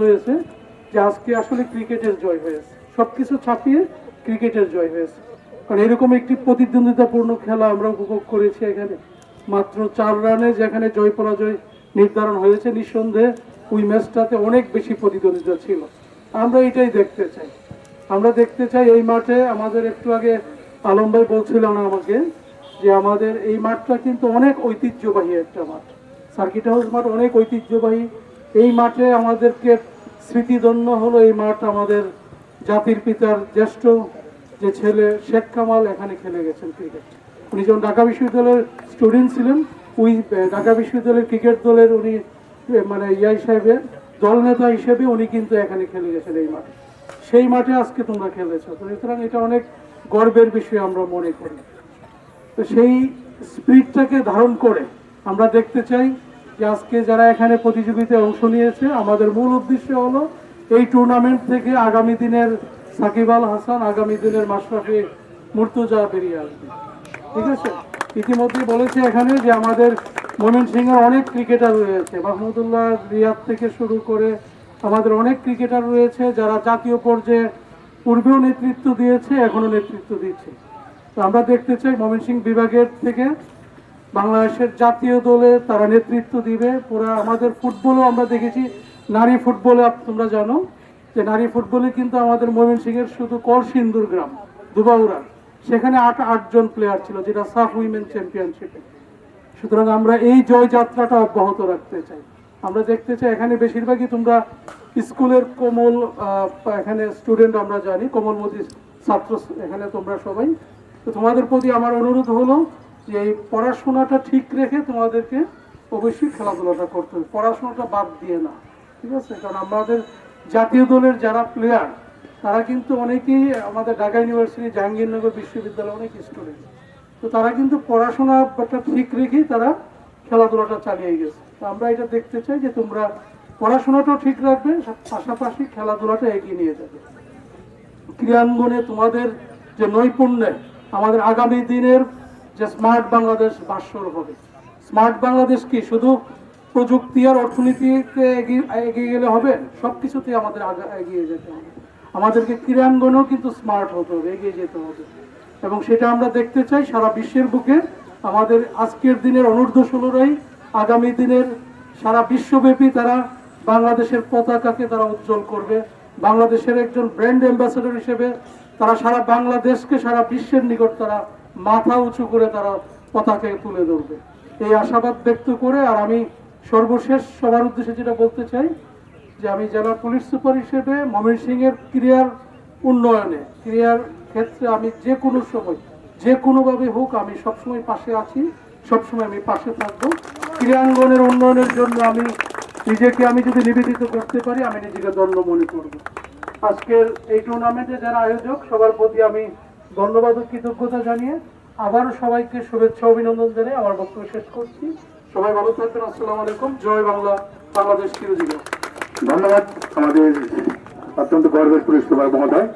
হয়েছে যে আজকে আসলে ক্রিকেটের জয় হয়েছে, সবকিছু ছাপিয়ে ক্রিকেটের জয় হয়েছে। কারণ এরকম একটি প্রতিদ্বন্দ্বিতাপূর্ণ খেলা আমরা উপভোগ করেছি এখানে। মাত্র 4 রানে যেখানে জয় পরাজয় নির্ধারণ হয়েছে, নিঃসন্দেহে ওই ম্যাচটাতে অনেক বেশি প্রতিদ্বন্দ্বিতা ছিল। আমরা এটাই দেখতে চাই। আমরা দেখতে চাই এই মাঠে আমাদের একটু আগে আলম ভাই বলছিলেন আমাকে যে আমাদের এই মাঠটা কিন্তু অনেক ঐতিহ্যবাহী একটা মাঠ। সার্কিট হাউস মাঠ অনেক ঐতিহ্যবাহী। এই মাঠে আমাদেরকে স্মৃতিধন্য হলো এই মাঠ আমাদের জাতির পিতার জ্যেষ্ঠ যে ছেলে শেখ কামাল এখানে খেলে গেছেন ক্রিকেট। উনি যখন ঢাকা বিশ্ববিদ্যালয়ের স্টুডেন্ট ছিলেন, ওই ঢাকা বিশ্ববিদ্যালয়ের ক্রিকেট দলের উনি মানে হিসাবে দল নেতা হিসেবে উনি কিন্তু এখানে খেলে গেছেন এই মাঠে। সেই মাঠে আজকে তোমরা খেলেছো, সুতরাং এটা অনেক গর্বের বিষয় আমরা মনে করি। তো সেই স্পিরিটটাকে ধারণ করে আমরা দেখতে চাই যে আজকে যারা এখানে প্রতিযোগিতায় অংশ নিয়েছে, আমাদের মূল উদ্দেশ্য হলো এই টুর্নামেন্ট থেকে আগামী দিনের সাকিব আল হাসান, আগামী দিনের মাশরাফি মুর্তজা বেরিয়ে আসবে। ঠিক আছে, ইতিমধ্যে বলেছে এখানে যে আমাদের ময়মনসিংহের অনেক ক্রিকেটার রয়েছে, মাহমুদুল্লাহ রিয়াদ থেকে শুরু করে আমাদের অনেক ক্রিকেটার রয়েছে যারা জাতীয় পর্যায়ে পূর্বেও নেতৃত্ব দিয়েছে, এখনো নেতৃত্ব দিচ্ছে। তো আমরা দেখতে চাই ময়মনসিংহ বিভাগের থেকে বাংলাদেশের জাতীয় দলে তারা নেতৃত্ব দিবে। পুরো আমাদের ফুটবলও আমরা দেখেছি, নারী ফুটবলে তোমরা জানো যে নারী ফুটবলে কিন্তু আমাদের ময়মনসিংহের শুধু কলসিন্দুর গ্রাম দুবাউরা, সেখানে 8 জন প্লেয়ার ছিল, যেটা সাফ উইমেন চ্যাম্পিয়নশিপে। সুতরাং আমরা এই জয় যাত্রাটা অব্যাহত রাখতে চাই। আমরা দেখতে চাই এখানে বেশিরভাগই তোমরা স্কুলের কোমল এখানে স্টুডেন্ট, আমরা জানি কোমলমতি ছাত্র এখানে তোমরা সবাই। তো তোমাদের প্রতি আমার অনুরোধ হলো যে এই পড়াশোনাটা ঠিক রেখে তোমাদেরকে অবশ্যই খেলাধুলাটা করতে হবে, পড়াশোনাটা বাদ দিয়ে না। ঠিক আছে, কারণ আমাদের জাতীয় দলের যারা প্লেয়ার তারা কিন্তু অনেকেই আমাদের ঢাকা ইউনিভার্সিটি, জাহাঙ্গীরনগর বিশ্ববিদ্যালয় অনেক স্টুডেন্ট। তো তারা কিন্তু পড়াশোনাটা ঠিক রেখেই তারা খেলাধুলাটা চালিয়ে গেছে। তো আমরা এটা দেখতে চাই যে তোমরা পড়াশোনাটাও ঠিক রাখবে, পাশাপাশি খেলাধুলাটা এগিয়ে নিয়ে যাবে। ক্রীড়াঙ্গনে তোমাদের যে নৈপুণ্যে আমাদের আগামী দিনের যে স্মার্ট বাংলাদেশ ভাস্বর হবে। স্মার্ট বাংলাদেশ কি শুধু প্রযুক্তি আর অর্থনীতিতে এগিয়ে গেলে হবে? সব কিছুতেই আমাদের এগিয়ে যেতে হবে। আমাদেরকে ক্রীড়াঙ্গনেও কিন্তু স্মার্ট হতে হবে, এগিয়ে যেতে হবে। এবং সেটা আমরা দেখতে চাই সারা বিশ্বের বুকে। আমাদের আজকের দিনের অনূর্ধ্ব-16রাই আগামী দিনের সারা বিশ্বব্যাপী তারা বাংলাদেশের পতাকাকে তারা উজ্জ্বল করবে। বাংলাদেশের একজন ব্র্যান্ড অ্যাম্বাসেডর হিসেবে তারা সারা বাংলাদেশকে সারা বিশ্বের নিকট তারা মাথা উঁচু করে তারা পতাকা তুলে ধরবে, এই আশাবাদ ব্যক্ত করে। আর আমি সর্বশেষ সবার উদ্দেশ্যে যেটা বলতে চাই যে আমি জেলা পুলিশ সুপার হিসেবে ময়মনসিংহের ক্রীড়ার উন্নয়নে, ক্রীড়ার ক্ষেত্রে আমি যে কোনো সময় যে কোনোভাবে হোক আমি সবসময় পাশে আছি, সবসময় আমি পাশে থাকবো। ক্রীড়াঙ্গনের উন্নয়নের জন্য আমি নিজেকে যদি নিবেদিত করতে পারি, আমি নিজেকে ধন্য মনে করব। আজকের এই টুর্নামেন্টে যারা আয়োজক সবার প্রতি আমি ধন্যবাদ ও কৃতজ্ঞতা জানিয়ে আবারও সবাইকে শুভেচ্ছা অভিনন্দন জানিয়ে আমার বক্তব্য শেষ করছি। সবাই ভালো থাকবেন। আসসালামু আলাইকুম। জয় বাংলা, বাংলাদেশ চিরজীবী। ধন্যবাদ আমাদের অত্যন্ত গর্বের পুলিশ সুপার মহোদয়।